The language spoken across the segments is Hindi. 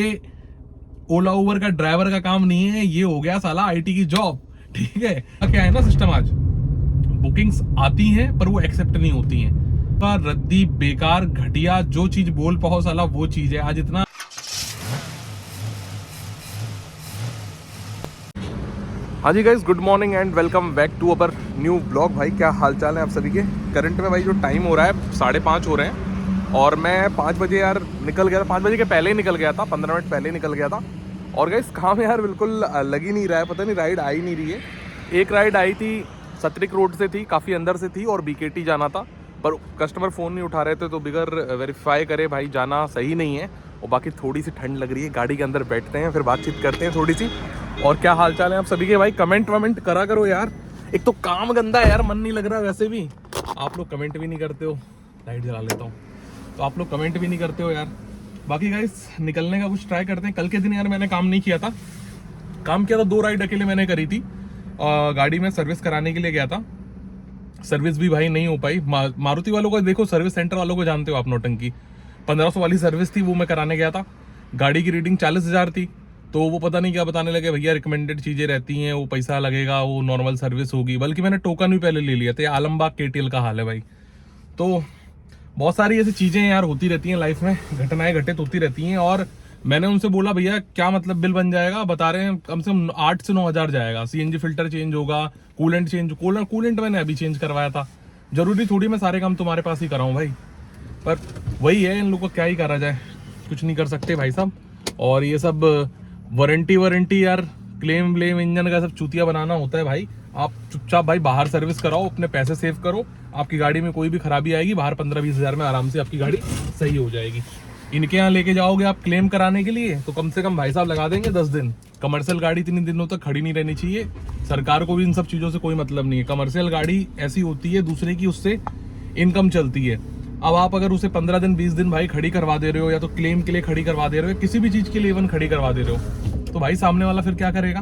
ये ओला उबर का ड्राइवर का काम नहीं है, ये हो गया साला आईटी की जॉब। ठीक है, क्या है ना सिस्टम, आज बुकिंग्स आती हैं पर वो एक्सेप्ट नहीं होती हैं। रद्दी, बेकार, घटिया जो चीज बोल पाओ साला वो चीज है आज इतना। हाँ जी guys, good morning and welcome back to our new blog. भाई क्या हाल चाल है आप सभी के। करंट में भाई जो टाइम हो रहा है 5:30 हो रहे हैं और मैं 5 बजे यार निकल गया था। 5 बजे के पहले ही निकल गया था, 15 मिनट पहले ही निकल गया था। और गाइस काम यार बिल्कुल लग ही नहीं रहा है, पता नहीं राइड आ ही नहीं रही है। एक राइड आई थी सतरिक रोड से थी, काफ़ी अंदर से थी और बीकेटी जाना था, पर कस्टमर फ़ोन नहीं उठा रहे थे, तो बिगर वेरीफाई करे भाई जाना सही नहीं है। और बाकी थोड़ी सी ठंड लग रही है, गाड़ी के अंदर बैठते हैं फिर बातचीत करते हैं थोड़ी सी। और क्या हाल चाल है आप सभी के भाई, कमेंट वमेंट करा करो यार। एक तो काम गंदा है यार, मन नहीं लग रहा वैसे भी, आप लोग कमेंट भी नहीं करते हो। लाइट जला लेता हूँ, तो आप लोग कमेंट भी नहीं करते हो यार। बाकी गाइस निकलने का कुछ ट्राई करते हैं। कल के दिन यार मैंने काम नहीं किया था, काम किया था 2 राइड अकेले मैंने करी थी। गाड़ी में सर्विस कराने के लिए गया था, सर्विस भी भाई नहीं हो पाई। मारुति वालों को देखो, सर्विस सेंटर वालों को जानते हो आप, नौटंकी 1500 वाली सर्विस थी, वो मैं कराने गया था। गाड़ी की रीडिंग 40,000 थी, तो वो पता नहीं क्या बताने लगे, भैया रिकमेंडेड चीजें रहती हैं, वो पैसा लगेगा, वो नॉर्मल सर्विस होगी। बल्कि मैंने टोकन भी पहले ले लिया था। ये आलमबाग केटीएल का हाल है भाई। तो बहुत सारी ऐसी चीजें यार होती रहती हैं लाइफ में, घटनाएं घटित होती रहती हैं। और मैंने उनसे बोला भैया क्या मतलब बिल बन जाएगा, बता रहे हैं कम से कम 8 से 9 हज़ार जाएगा। सीएनजी फिल्टर चेंज होगा, कूलेंट मैंने अभी चेंज करवाया था। जरूरी थोड़ी मैं सारे काम तुम्हारे पास ही कराऊं भाई, पर वही है, इन लोगों को क्या ही करा जाए, कुछ नहीं कर सकते भाई साहब। और ये सब वारंटी यार, क्लेम व्लेम इंजन का सब चूतिया बनाना होता है भाई। आप चुपचाप भाई बाहर सर्विस कराओ, अपने पैसे सेव करो। आपकी गाड़ी में कोई भी खराबी आएगी, बाहर 15-20 हज़ार में आराम से आपकी गाड़ी सही हो जाएगी। इनके यहाँ लेके जाओगे आप क्लेम कराने के लिए, तो कम से कम भाई साहब लगा देंगे 10 दिन। कमर्शियल गाड़ी 3 दिनों तक खड़ी नहीं रहनी चाहिए। सरकार को भी इन सब चीज़ों से कोई मतलब नहीं है। कमर्शियल गाड़ी ऐसी होती है दूसरे की, उससे इनकम चलती है। अब आप अगर उसे 15 दिन 20 दिन भाई खड़ी करवा दे रहे हो, या तो क्लेम के लिए खड़ी करवा दे रहे हो, किसी भी चीज़ के लिए इवन खड़ी करवा दे रहे हो, तो भाई सामने वाला फिर क्या करेगा।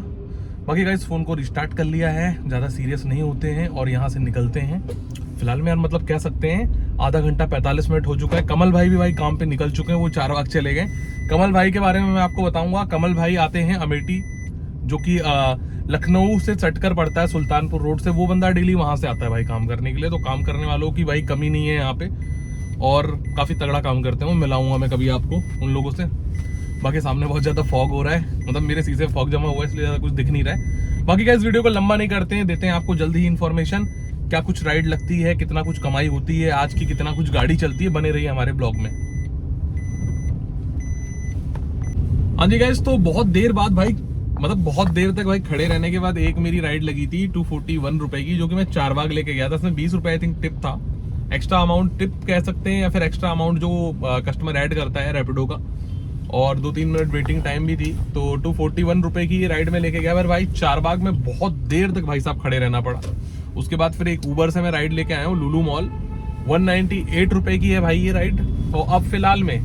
बाकी गाइस फ़ोन को रिस्टार्ट कर लिया है, ज़्यादा सीरियस नहीं होते हैं और यहाँ से निकलते हैं। फिलहाल में यार मतलब कह सकते हैं आधा घंटा 45 मिनट हो चुका है। कमल भाई भी भाई काम पे निकल चुके हैं, वो 4 वक्त चले गए। कमल भाई के बारे में मैं आपको बताऊंगा। कमल भाई आते हैं अमेठी, जो कि लखनऊ से चटकर पड़ता है सुल्तानपुर रोड से। वो बंदा डेली वहां से आता है भाई काम करने के लिए। तो काम करने वालों की भाई कमी नहीं है यहाँ पे, और काफ़ी तगड़ा काम करते हैं। मिलाऊंगा मैं कभी आपको उन लोगों से। बाकी सामने बहुत ज़्यादा फॉग हो रहा है, मतलब मेरे शीशे फॉग जमा हुआ है, इसलिए ज़्यादा कुछ दिख नहीं रहा है। बाकी क्या इस वीडियो को लंबा नहीं करते हैं, देते हैं आपको जल्दी ही इन्फॉर्मेशन, क्या कुछ राइड लगती है, कितना कुछ कमाई होती है आज की, कितना कुछ गाड़ी चलती है। बने रहिए हमारे ब्लॉग में। हाँ जी गाइस, तो बहुत देर बाद भाई, मतलब बहुत देर तक भाई खड़े रहने के बाद एक मेरी राइड लगी थी 241 रुपए की, जो कि मैं 4 बाग लेके गया था। इसमें 20 रुपए आई थिंक टिप था, एक्स्ट्रा अमाउंट टिप कह सकते हैं, या फिर एक्स्ट्रा अमाउंट जो कस्टमर ऐड करता है रैपिडो का। और 2-3 मिनट वेटिंग टाइम भी थी। तो 241 रुपए की ये राइड में लेके गया। पर भाई 4 बाग में बहुत देर तक भाई साहब खड़े रहना पड़ा। उसके बाद फिर एक उबर से मैं राइड लेके आया हूँ लुलु मॉल। 198 रुपए की है भाई ये राइड। तो अब फिलहाल में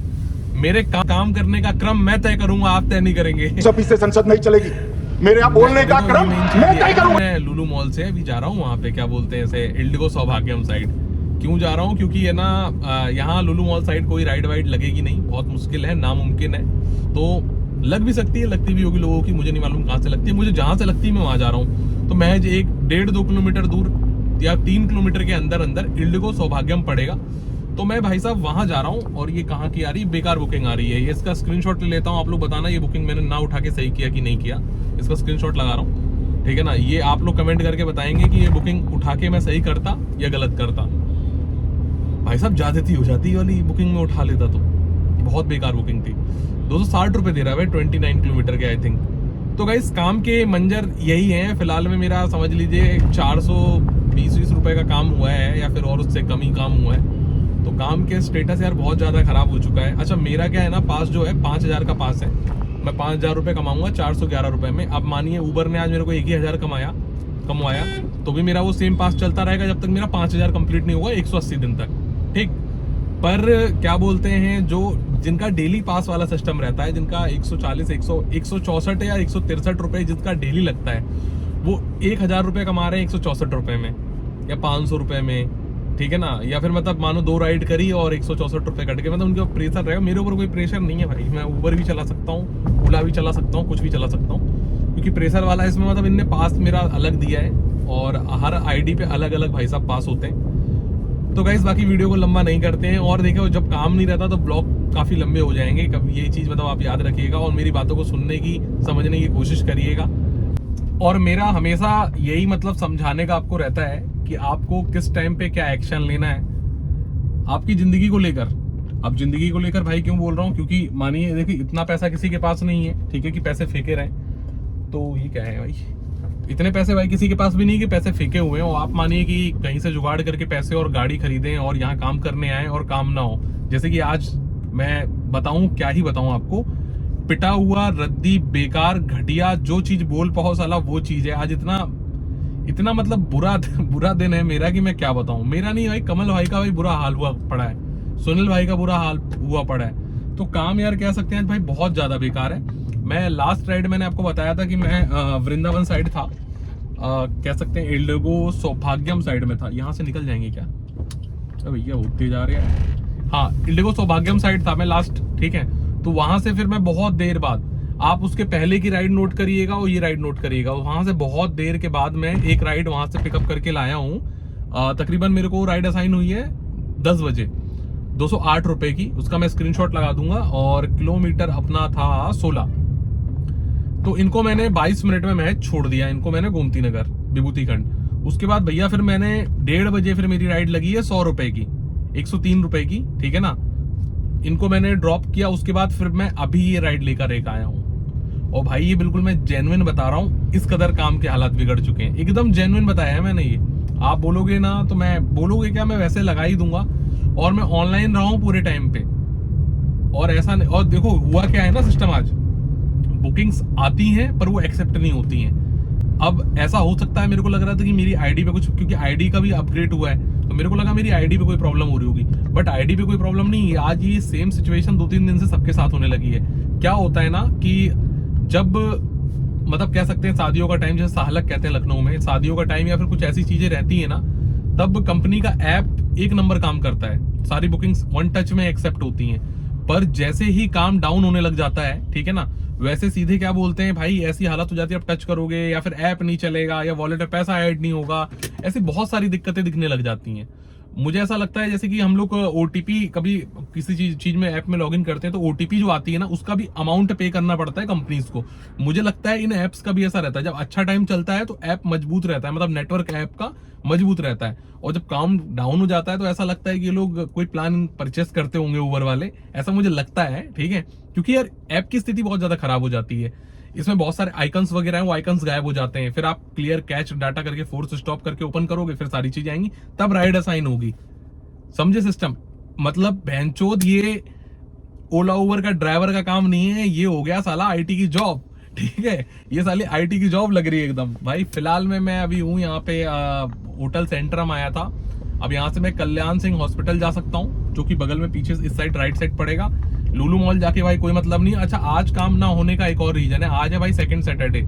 मेरे काम करने का क्रम मैं तय करूंगा, आप तय नहीं करेंगे। से संसद नहीं चलेगी, मेरे यहाँ बोलने का क्रम मैं तय करूंगा। मैं लुलु मॉल से अभी जा रहा हूँ वहाँ पे, क्या बोलते हैं इसे, इंडिगो सौभाग्यम साइड। क्यों जा रहा हूँ, क्योंकि है ना यहाँ लुलु मॉल साइड कोई राइड वाइड लगेगी नहीं, बहुत मुश्किल है, नामुमकिन है। तो लग भी सकती है, लगती भी होगी लोगों की, मुझे नहीं मालूम कहाँ से लगती है। मुझे जहाँ से लगती है मैं वहाँ जा रहा हूँ। तो महज 1-1.5-2 किलोमीटर दूर या 3 किलोमीटर के अंदर अंदर इंडिगो सौभाग्यम पड़ेगा। तो मैं भाई साहब वहाँ जा रहा हूँ। और ये कहाँ की आ रही, बेकार बुकिंग आ रही है। ये इसका स्क्रीनशॉट ले लेता हूँ, आप लोग बताना ये बुकिंग मैंने ना उठा के सही किया कि नहीं किया। इसका स्क्रीनशॉट लगा रहा हूँ, ठीक है ना। ये आप लोग कमेंट करके बताएंगे कि ये बुकिंग उठा के मैं सही करता या गलत करता। भाई साहब ज्यादती हो जाती वाली बुकिंग में उठा लेता तो, बहुत बेकार बुकिंग थी। 260 रुपए दे रहा है भाई 29 किलोमीटर के आई थिंक। तो गाइस काम के मंजर यही है फिलहाल में। मेरा समझ लीजिए 420 रुपए का काम हुआ है, या फिर और उससे कम ही काम हुआ है। तो काम के स्टेटस यार बहुत ज्यादा खराब हो चुका है। अच्छा मेरा क्या है ना, पास जो है 5000 का पास है। मैं 5000 रुपए कमाऊंगा 411 रुपए में। अब मानिए उबर ने आज मेरे को 1,000 कमवाया, तो भी मेरा वो सेम पास चलता रहेगा जब तक मेरा 5000 कंप्लीट नहीं होगा 180 दिन तक, ठीक। पर क्या बोलते हैं, जो जिनका डेली पास वाला सिस्टम रहता है, जिनका 140, 164 या 163 रुपए जिसका डेली लगता है, वो 1000 रुपए कमा रहे हैं 164 रुपए में, या 500 रुपए में, ठीक है ना, या फिर मतलब मानो 2 राइड करी और 164 रुपये कट गए, मतलब उनके ऊपर प्रेशर रहेगा। मेरे ऊपर कोई प्रेशर नहीं है भाई, मैं ऊबर भी चला सकता हूँ, ओला भी चला सकता हूँ, कुछ भी चला सकता हूँ, क्योंकि प्रेशर वाला इसमें मतलब इनने पास मेरा अलग दिया है और हर आईडी पे अलग अलग भाई साहब पास होते हैं। तो गाइस बाकी वीडियो को लंबा नहीं करते हैं, और देखो जब काम नहीं रहता तो ब्लॉग काफ़ी लंबे हो जाएंगे, कभी ये चीज़ मतलब आप याद रखिएगा और मेरी बातों को सुनने की समझने की कोशिश करिएगा। और मेरा हमेशा यही मतलब समझाने का आपको रहता है कि आपको किस टाइम पे क्या एक्शन लेना है आपकी ज़िंदगी को लेकर। अब ज़िंदगी को लेकर भाई क्यों बोल रहा हूँ, क्योंकि मानिए देखिए इतना पैसा किसी के पास नहीं है, ठीक है, कि पैसे फेंके रहें, तो ये क्या है भाई, इतने पैसे भाई किसी के पास भी नहीं कि पैसे फेंके हुए हैं। और आप मानिए कि कहीं से जुगाड़ करके पैसे और गाड़ी खरीदें और यहाँ काम करने आए और काम ना हो। जैसे कि आज मैं बताऊं, क्या ही बताऊं आपको, पिटा हुआ रद्दी बेकार घटिया जो चीज बोल पाओ साला वो चीज है। आज इतना मतलब बुरा दिन है मेरा कि मैं क्या बताऊं। मेरा नहीं भाई, कमल भाई का भाई बुरा हाल हुआ पड़ा है, सुनील भाई का बुरा हाल हुआ पड़ा है। तो काम यार कह सकते हैं भाई बहुत ज्यादा बेकार है। मैं लास्ट राइड मैंने आपको बताया था कि मैं वृंदावन साइड था, कह सकते हैं इंडिगो सौभाग्यम साइड में था। यहाँ से निकल जाएंगे क्या भैया, होते जा रहे हैं। हाँ, इंडिगो सौभाग्यम साइड था मैं लास्ट, ठीक है। तो वहां से फिर मैं बहुत देर बाद, आप उसके पहले की राइड नोट करिएगा और ये राइड नोट करिएगा, वहां से बहुत देर के बाद मैं एक राइड वहां से पिकअप करके लाया हूँ। तकरीबन मेरे को राइड असाइन हुई है 10 बजे, 208 रुपए की, उसका मैं स्क्रीनशॉट लगा दूंगा। और किलोमीटर अपना था 16। तो इनको मैंने 22 मिनट में मैं छोड़ दिया, इनको मैंने गोमती नगर विभूति खंड। उसके बाद भैया फिर मैंने 1:30 बजे फिर मेरी राइड लगी है 100 रुपए की, 103 रुपए की, ठीक है ना। इनको मैंने ड्रॉप किया, उसके बाद फिर मैं अभी ये राइड लेकर एक आया हूँ। और भाई ये बिल्कुल मैं जेन्युइन बता रहा हूँ, इस कदर काम के हालात बिगड़ चुके हैं, एकदम जेन्युइन बताया है मैंने ये। आप बोलोगे ना तो मैं बोलोगे क्या, मैं वैसे लगा ही दूंगा। और मैं ऑनलाइन रहा हूँ पूरे टाइम पे, और ऐसा नहीं। और देखो हुआ क्या है ना सिस्टम, आज बुकिंग्स आती हैं पर वो एक्सेप्ट नहीं होती हैं। अब ऐसा हो सकता है, मेरे को लग रहा था कि मेरी आईडी पे कुछ, क्योंकि आईडी का भी अपग्रेड हुआ है तो मेरे को लगा मेरी आईडी पे कोई प्रॉब्लम हो रही होगी, बट आईडी पे कोई प्रॉब्लम नहीं है। आज ये सेम सिचुएशन 2-3 दिन से सबके साथ होने लगी है। क्या होता है ना कि जब मतलब कह सकते हैं शादियों का टाइम, जैसे साहलक कहते हैं लखनऊ में, शादियों का टाइम या फिर कुछ ऐसी चीजें रहती है ना, तब कंपनी का ऐप एक नंबर काम करता है, सारी बुकिंग्स 1 टच में एक्सेप्ट होती हैं। पर जैसे ही काम डाउन होने लग जाता है, ठीक है ना, वैसे सीधे क्या बोलते हैं भाई, ऐसी हालत हो जाती है, अब टच करोगे या फिर ऐप नहीं चलेगा या वॉलेट में पैसा ऐड नहीं होगा, ऐसी बहुत सारी दिक्कतें दिखने लग जाती हैं। मुझे ऐसा लगता है जैसे कि हम लोग ओटीपी कभी किसी चीज में ऐप में लॉगिन करते हैं तो ओटीपी जो आती है ना, उसका भी अमाउंट पे करना पड़ता है कंपनीज को। मुझे लगता है इन एप्स का भी ऐसा रहता है, जब अच्छा टाइम चलता है तो ऐप मजबूत रहता है, मतलब नेटवर्क ऐप का मजबूत रहता है, और जब काम डाउन हो जाता है तो ऐसा लगता है कि ये लोग कोई प्लान परचेस करते होंगे ऊबर वाले, ऐसा मुझे लगता है, ठीक है। क्योंकि यार ऐप की स्थिति बहुत ज्यादा खराब हो जाती है, इसमें बहुत सारे आइकन्स वगैरह हैं, वो आइकन्स गायब हो जाते हैं, फिर आप क्लियर कैच डाटा करके फोर्स स्टॉप करके ओपन करोगे, फिर सारी चीजें आएंगी, तब राइड असाइन होगी। समझे सिस्टम, मतलब बहनचोद ये ओला उबर का ड्राइवर का काम नहीं है, ये हो गया साला आईटी की जॉब, ठीक है। ये साली आईटी की जॉब लग रही है एकदम भाई। फिलहाल में मैं अभी हूँ यहाँ पे होटल सेंट्रम आया था। अब यहाँ से मैं कल्याण सिंह हॉस्पिटल जा सकता हूँ, जो कि बगल में पीछे इस साइड राइट साइड पड़ेगा। लुलु मॉल जाके भाई कोई मतलब नहीं। अच्छा, आज काम ना होने का एक और रीजन है, आज है भाई सेकंड सैटरडे।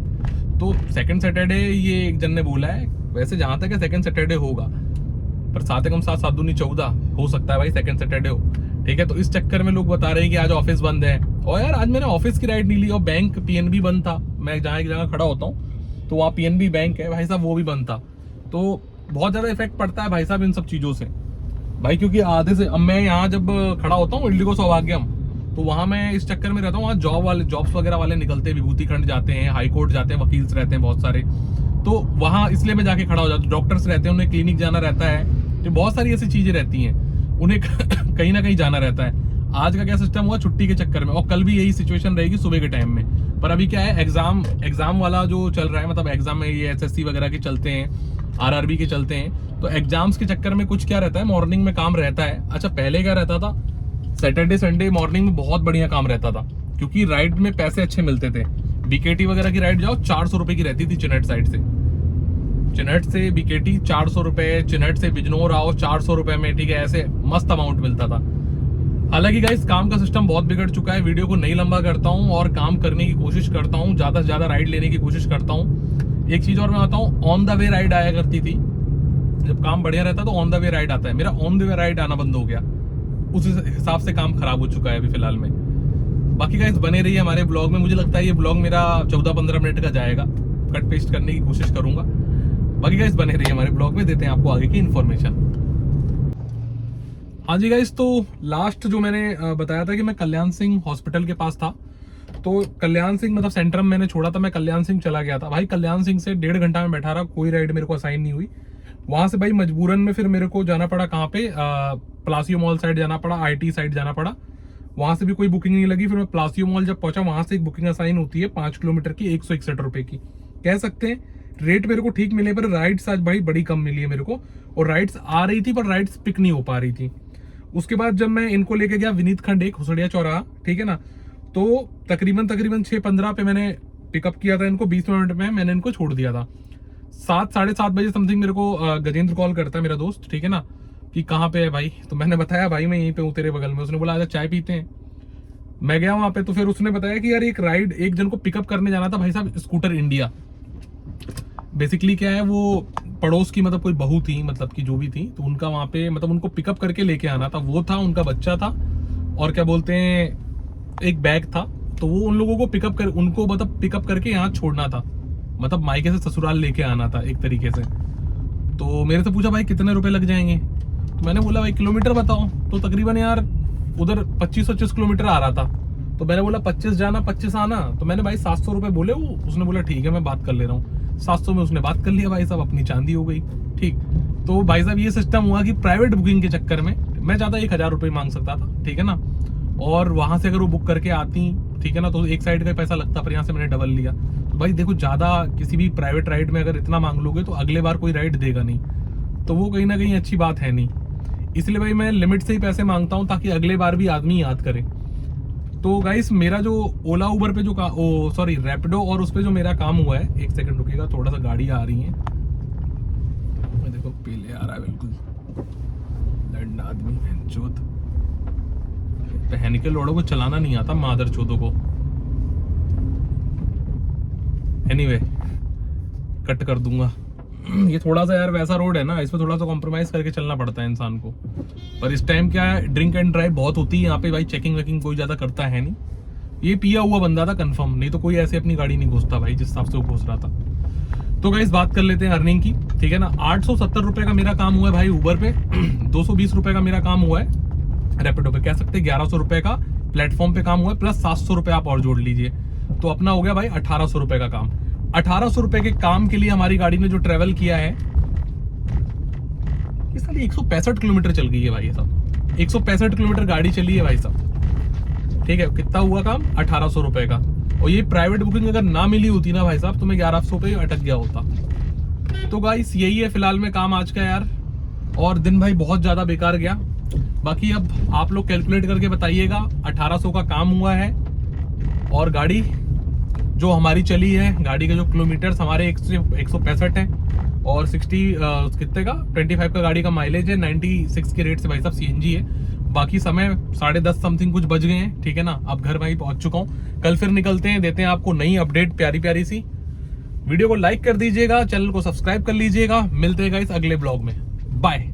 तो सेकंड सैटरडे ये एक जन ने बोला है, वैसे जहां तक है सेकंड सैटरडे होगा, पर 7 कम 7 7 दूनी 14 हो सकता है भाई सेकंड सैटरडे हो, ठीक है। तो इस चक्कर में लोग बता रहे हैं कि आज ऑफिस बंद है। और यार आज मैंने ऑफिस की राइड नहीं ली, और बैंक पीएनबी बंद था। मैं जहाँ एक जगह खड़ा होता हूँ तो वहाँ पीएनबी बैंक है भाई साहब, वो भी बंद था। तो बहुत ज्यादा इफेक्ट पड़ता है भाई साहब इन सब चीजों से भाई, क्योंकि आधे से अब मैं यहाँ जब खड़ा होता हूँ इंडिगो सौभाग्यम, तो वहां मैं इस चक्कर में रहता हूँ, वहाँ जॉब्स वगैरह वाले निकलते हैं, विभूति खंड जाते हैं, हाई कोर्ट जाते हैं, वकील्स रहते हैं बहुत सारे, तो वहां इसलिए मैं जाके खड़ा हो जाता हूँ। डॉक्टर्स रहते हैं, उन्हें क्लिनिक जाना रहता है, तो बहुत सारी ऐसी चीजें रहती हैं, उन्हें कहीं ना कहीं जाना रहता है। आज का क्या सिस्टम हुआ, छुट्टी के चक्कर में, और कल भी यही सिचुएशन रहेगी सुबह के टाइम में। पर अभी क्या है, एग्जाम वाला जो चल रहा है, मतलब एग्जाम में ये एसएससी वगैरह के चलते हैं, आरआरबी के चलते हैं, तो एग्जाम्स के चक्कर में कुछ क्या रहता है, मॉर्निंग में काम रहता है। अच्छा, पहले क्या रहता था, सैटरडे संडे मॉर्निंग में बहुत बढ़िया काम रहता था, क्योंकि राइड में पैसे अच्छे मिलते थे। बीकेटी वगैरह की राइड जाओ 400 रुपए की रहती थी चिनहट साइड से, चिनहट से बीकेटी 400 रुपए, चिनहट से बिजनौर आओ 400 रुपए में, ठीक है, ऐसे मस्त अमाउंट मिलता था। हालांकि गाइस काम का सिस्टम बहुत बिगड़ चुका है। वीडियो को नहीं लंबा करता हूँ और काम करने की कोशिश करता हूँ, ज्यादा से ज्यादा राइड लेने की कोशिश करता हूँ। एक चीज और मैं बताऊँ, ऑन द वे राइड आया करती थी, जब काम बढ़िया रहता है तो ऑन द वे राइड आता है, मेरा ऑन द वे राइड आना बंद हो गया, उस हिसाब से काम खराब हो चुका है अभी फिलहाल में। बाकी गाइस बने रहिए हमारे ब्लॉग में, मुझे लगता है ये ब्लॉग मेरा 14-15 मिनट का जाएगा, कट पेस्ट करने की कोशिश करूंगा। बाकी गाइस बने रहिए हमारे ब्लॉग में, देते हैं आपको आगे की इन्फॉर्मेशन। हाँ जी गाइस, तो लास्ट जो मैंने बताया था कि मैं कल्याण सिंह हॉस्पिटल के पास था, तो कल्याण सिंह मतलब सेंट्रम मैंने छोड़ा था, मैं कल्याण सिंह चला गया था भाई। कल्याण सिंह से 1.5 घंटा में बैठा रहा, कोई राइड मेरे को असाइन नहीं हुई। वहां से भाई मजबूरन में फिर मेरे को जाना पड़ा कहाँ पे, प्लासियो मॉल साइड जाना पड़ा, IT साइड जाना पड़ा। वहां से भी कोई बुकिंग नहीं लगी। फिर मैं प्लासियो मॉल जब पहुंचा, वहां से एक बुकिंग असाइन होती है 5 किलोमीटर की, 161 रुपए की। कह सकते हैं रेट मेरे को ठीक मिले, पर राइड्स आज भाई बड़ी कम मिली है मेरे को, और राइड्स आ रही थी पर राइड्स पिक नहीं हो पा रही थी। उसके बाद जब मैं इनको लेके गया विनीत खंड एक हुसड़िया चौराहा, ठीक है ना, तो तकरीबन 6:15 पे मैंने पिकअप किया था इनको, 20 मिनट में मैंने इनको छोड़ दिया था। 7-7:30 बजे समथिंग मेरे को गजेंद्र कॉल करता है, मेरा दोस्त, ठीक है ना, कि कहाँ पे है भाई। तो मैंने बताया भाई मैं यहीं पे हूँ तेरे बगल में। उसने बोला आजा चाय पीते हैं। मैं गया वहां पे, तो फिर उसने बताया कि यार एक राइड, एक जन को पिकअप करने जाना था भाई साहब, स्कूटर इंडिया। बेसिकली क्या है, वो पड़ोस की मतलब कोई बहू थी, मतलब की जो भी थी, तो उनका वहां पे मतलब उनको पिकअप करके लेके आना था। वो था, उनका बच्चा था, और क्या बोलते हैं एक बैग था। तो वो उन लोगों को उनको मतलब पिकअप करके यहाँ छोड़ना था, मतलब मायके से ससुराल लेके आना था एक तरीके से। तो मेरे से पूछा भाई कितने रुपए लग जाएंगे, तो मैंने बोला भाई किलोमीटर बताओ। तो तकरीबन यार उधर 25-25 किलोमीटर आ रहा था। तो मैंने बोला 25 जाना 25 आना, तो मैंने भाई 700 रुपए बोले। वो उसने बोला ठीक है मैं बात कर ले रहा हूँ। 700 में उसने बात कर लिया भाई साहब, अपनी चांदी हो गई। ठीक, तो भाई साहब ये सिस्टम हुआ कि प्राइवेट बुकिंग के चक्कर में मैं ज्यादा 1000 रुपये मांग सकता था, ठीक है ना, और वहां से अगर वो बुक करके आती, ठीक है ना, तो एक साइड का पैसा लगता, पर यहाँ से मैंने डबल लिया। तो भाई देखो, ज्यादा किसी भी प्राइवेट राइड में अगर इतना मांग लोगे तो अगले बार कोई राइड देगा नहीं, तो वो कहीं ना कहीं अच्छी बात है नहीं। इसलिए भाई मैं लिमिट से ही पैसे मांगता हूँ, ताकि अगले बार भी आदमी याद करे। तो गाइस मेरा जो ओला उबर पे जो सॉरी रैपिडो और उस पे जो मेरा काम हुआ है, एक सेकंड रुकिएगा, थोड़ा सा गाड़ी आ रही है, मैं देखो पीले आ रहा है बिल्कुल लंड आदमी चोत, पहन के लोड़ों को चलाना नहीं आता मादर चोदों को। एनीवे कट कर दूंगा। ये थोड़ा सा यार वैसा रोड है ना, इसमें थोड़ा सा कॉम्प्रोमाइज करके चलना पड़ता है इंसान को। पर इस टाइम क्या है, ड्रिंक एंड ड्राइव बहुत होती है यहाँ पे भाई, चेकिंग वेकिंग कोई ज्यादा करता है नहीं। ये पिया हुआ बंदा था कंफर्म, नहीं तो कोई ऐसे अपनी गाड़ी नहीं घुसता भाई, जिस हिसाब से वो घुस रहा था। तो गाइस बात कर लेते हैं अर्निंग की, ठीक है ना। 870 रुपए का मेरा काम हुआ है भाई उबर पे, 220 रुपए का मेरा काम हुआ है रैपिडो पे, कह सकते हैं 1100 रुपए का प्लेटफॉर्म पे काम हुआ है, प्लस 700 रुपए आप और जोड़ लीजिए, तो अपना हो गया भाई 1800 रुपए का काम। 1800 रुपए के काम के लिए हमारी गाड़ी ने जो ट्रेवल किया है, ये साली 165 किलोमीटर चल गई है भाई साहब, 165 किलोमीटर गाड़ी चली है भाई साहब, ठीक है। कितना हुआ काम, 1800 रुपए का। और ये प्राइवेट बुकिंग अगर ना मिली होती ना भाई साहब, तो मैं 1100 पे अटक गया होता। तो गाइस यही है फिलहाल में काम आज का यार, और दिन भाई बहुत ज्यादा बेकार गया। बाकी अब आप लोग कैलकुलेट करके बताइएगा, 1800 का काम हुआ है, और गाड़ी जो हमारी चली है, गाड़ी के जो किलोमीटर्स हमारे 165 है, और 60 कितने का 25 का गाड़ी का माइलेज है, 96 के रेट से भाई साहब CNG है। बाकी समय 10:30 समथिंग कुछ बज गए हैं, ठीक है ना। अब घर भाई पहुंच चुका हूँ, कल फिर निकलते हैं, देते हैं आपको नई अपडेट प्यारी प्यारी सी। वीडियो को लाइक कर दीजिएगा, चैनल को सब्सक्राइब कर लीजिएगा। मिलते हैं गाइस अगले ब्लॉग में, बाय।